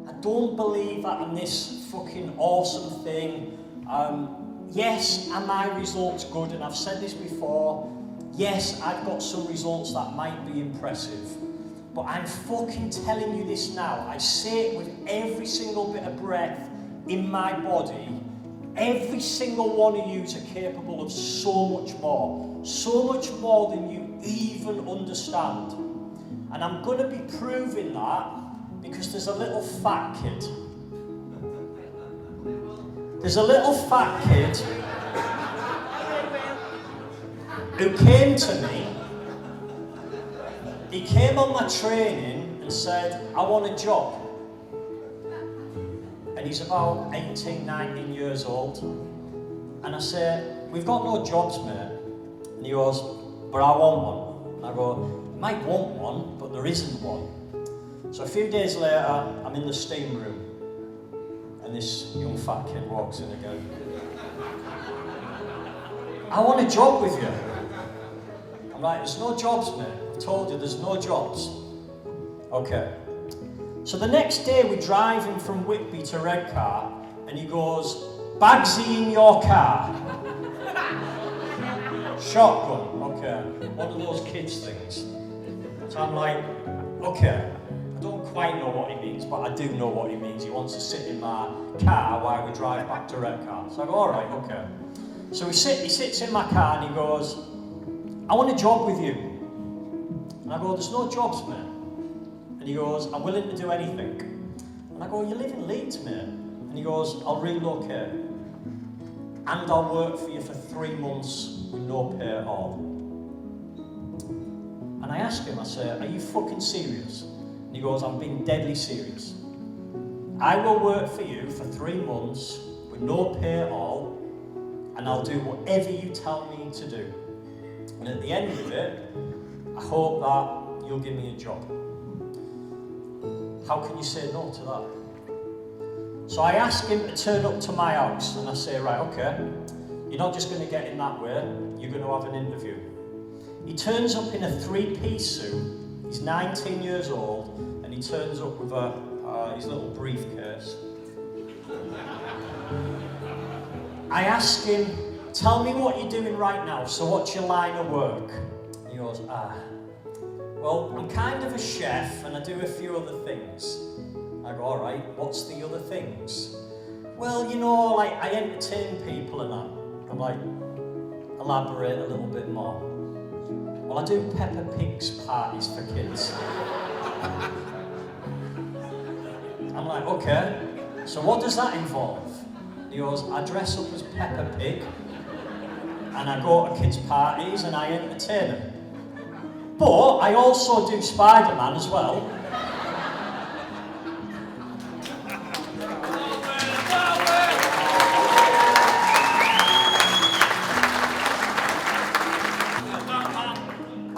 I don't believe that I'm this fucking awesome thing. Yes, are my results good? And I've said this before. Yes, I've got some results that might be impressive. But I'm fucking telling you this now. I say it with every single bit of breath in my body. Every single one of you are capable of so much more than you even understand. And I'm going to be proving that because there's a little fat kid. There's a little fat kid who came to me. He came on my training and said, I want a job. And he's about 18, 19 years old. And I said, we've got no jobs, mate. And he goes, but I want one. And I go, you might want one, but there isn't one. So a few days later, I'm in the steam room. And this young fat kid walks in again. I want a job with you. I'm like, there's no jobs, mate. I've told you there's no jobs. Okay. So the next day we're driving from Whitby to Redcar, and he goes, Bagsy in your car. Shotgun, okay. One of those kids things. So I'm like, okay. I don't quite know what he means, but I do know what he means. He wants to sit in my car while we drive back to Redcar. So I go, all right, okay. So he sits in my car and he goes, I want a job with you. And I go, there's no jobs, mate. And he goes, I'm willing to do anything. And I go, you live in Leeds, mate. And he goes, I'll relocate. And I'll work for you for 3 months with no pay at all. And I ask him, I say, are you fucking serious? And he goes, I'm being deadly serious. I will work for you for 3 months with no pay at all, and I'll do whatever you tell me to do. And at the end of it, I hope that you'll give me a job. How can you say no to that? So I ask him to turn up to my house, and I say, right, okay, you're not just going to get in that way, you're going to have an interview. He turns up in a 3-piece suit. He's 19 years old, and he turns up with his little briefcase. I ask him, tell me what you're doing right now, so what's your line of work? He goes, well, I'm kind of a chef, and I do a few other things. I go, all right, what's the other things? Well, you know, like, I entertain people and that. I'm like, elaborate a little bit more. Well, I do Peppa Pig's parties for kids. I'm like, okay, so what does that involve? He goes, I dress up as Peppa Pig, and I go to kids' parties and I entertain them. But I also do Spider-Man as well.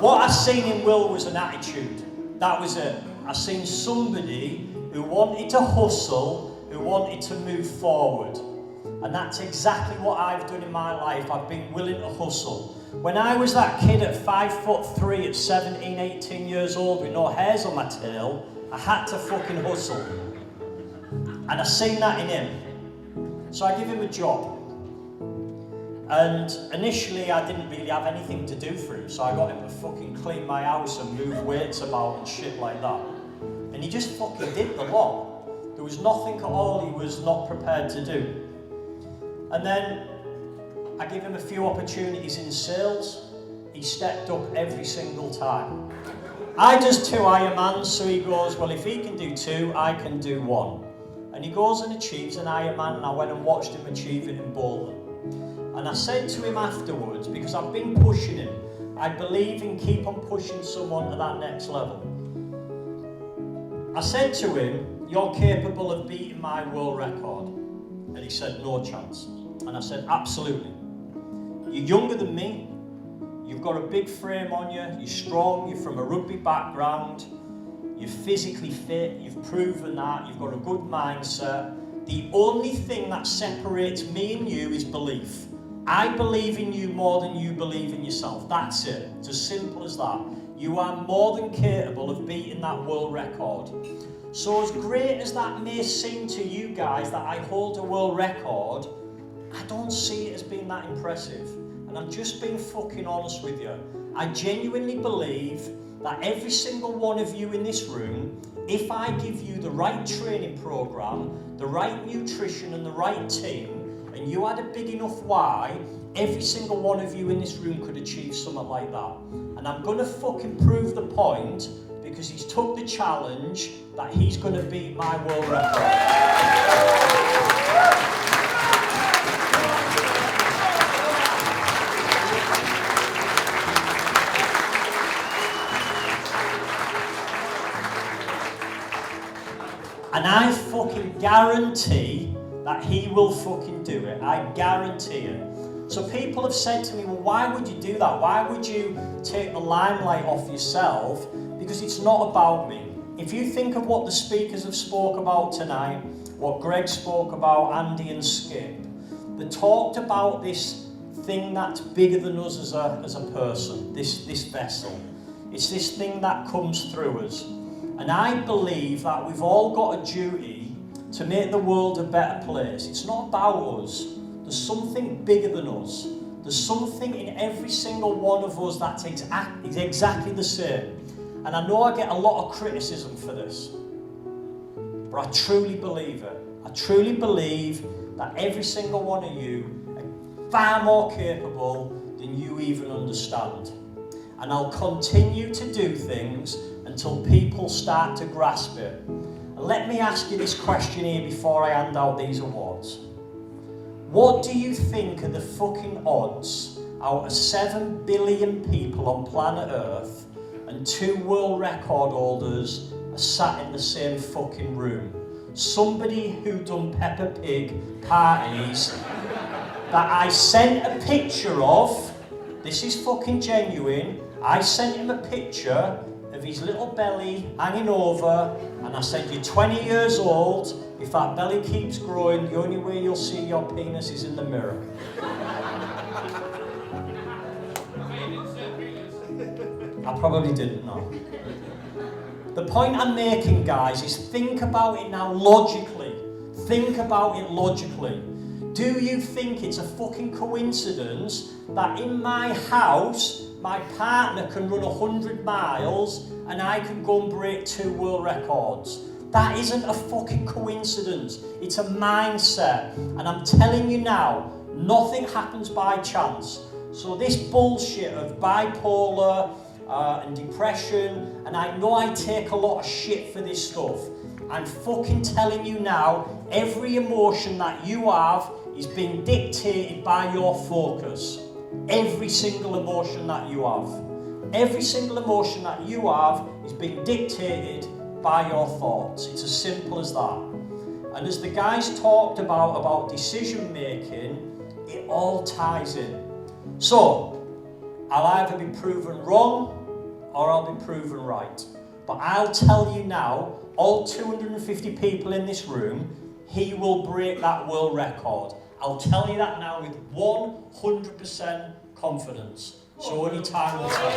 What I seen in Will was an attitude. That was it. I seen somebody who wanted to hustle, who wanted to move forward. And that's exactly what I've done in my life. I've been willing to hustle. When I was that kid at 5'3" at 17, 18 years old with no hairs on my tail, I had to fucking hustle. And I seen that in him. So I give him a job. And initially I didn't really have anything to do for him, so I got him to fucking clean my house and move weights about and shit like that. And he just fucking did the lot. There was nothing at all he was not prepared to do. And then I gave him a few opportunities in sales. He stepped up every single time. I does 2 Ironmans, so he goes, well, if he can do 2, I can do 1. And he goes and achieves an Ironman, and I went and watched him achieve it in Bolton. And I said to him afterwards, because I've been pushing him, I believe in keep on pushing someone to that next level. I said to him, you're capable of beating my world record. And he said, no chance. And I said, absolutely. You're younger than me. You've got a big frame on you. You're strong. You're from a rugby background. You're physically fit. You've proven that. You've got a good mindset. The only thing that separates me and you is belief. I believe in you more than you believe in yourself. That's it. It's as simple as that. you are more than capable of beating that world record. So as great as that may seem to you guys that I hold a world record, I don't see it as being that impressive. And I'm just being fucking honest with you. I genuinely believe that every single one of you in this room, if I give you the right training program, the right nutrition and the right team, and you had a big enough why, every single one of you in this room could achieve something like that. And I'm going to fucking prove the point because he's took the challenge that he's going to beat my world record. And I fucking guarantee that he will fucking do it. I guarantee it. So people have said to me, well, why would you do that? Why would you take the limelight off yourself? Because it's not about me. If you think of what the speakers have spoke about tonight, what Greg spoke about, Andy and Skip, they talked about this thing that's bigger than us as a person, this vessel. It's this thing that comes through us. And I believe that we've all got a duty to make the world a better place. It's not about us. There's something bigger than us. There's something in every single one of us that's exactly the same. And I know I get a lot of criticism for this, but I truly believe it. I truly believe that every single one of you are far more capable than you even understand. And I'll continue to do things until people start to grasp it. And let me ask you this question here before I hand out these awards. What do you think are the fucking odds out of 7 billion people on planet Earth and 2 world record holders are sat in the same fucking room? Somebody who done Peppa Pig parties that I sent a picture of, this is fucking genuine, I sent him a picture of his little belly hanging over, and I said, you're 20 years old, if that belly keeps growing, the only way you'll see your penis is in the mirror. I probably didn't know. The point I'm making, guys, is think about it now logically. Think about it logically. Do you think it's a fucking coincidence that in my house, my partner can run 100 miles and I can go and break 2 world records? That isn't a fucking coincidence. It's a mindset. And I'm telling you now, nothing happens by chance. So this bullshit of bipolar and depression, and I know I take a lot of shit for this stuff. I'm fucking telling you now, every emotion that you have is being dictated by your focus. Every single emotion that you have. Every single emotion that you have is being dictated by your thoughts. It's as simple as that. And as the guys talked about decision making, it all ties in. So, I'll either be proven wrong or I'll be proven right. But I'll tell you now, all 250 people in this room, he will break that world record. I'll tell you that now with 100% confidence. So only time will tell.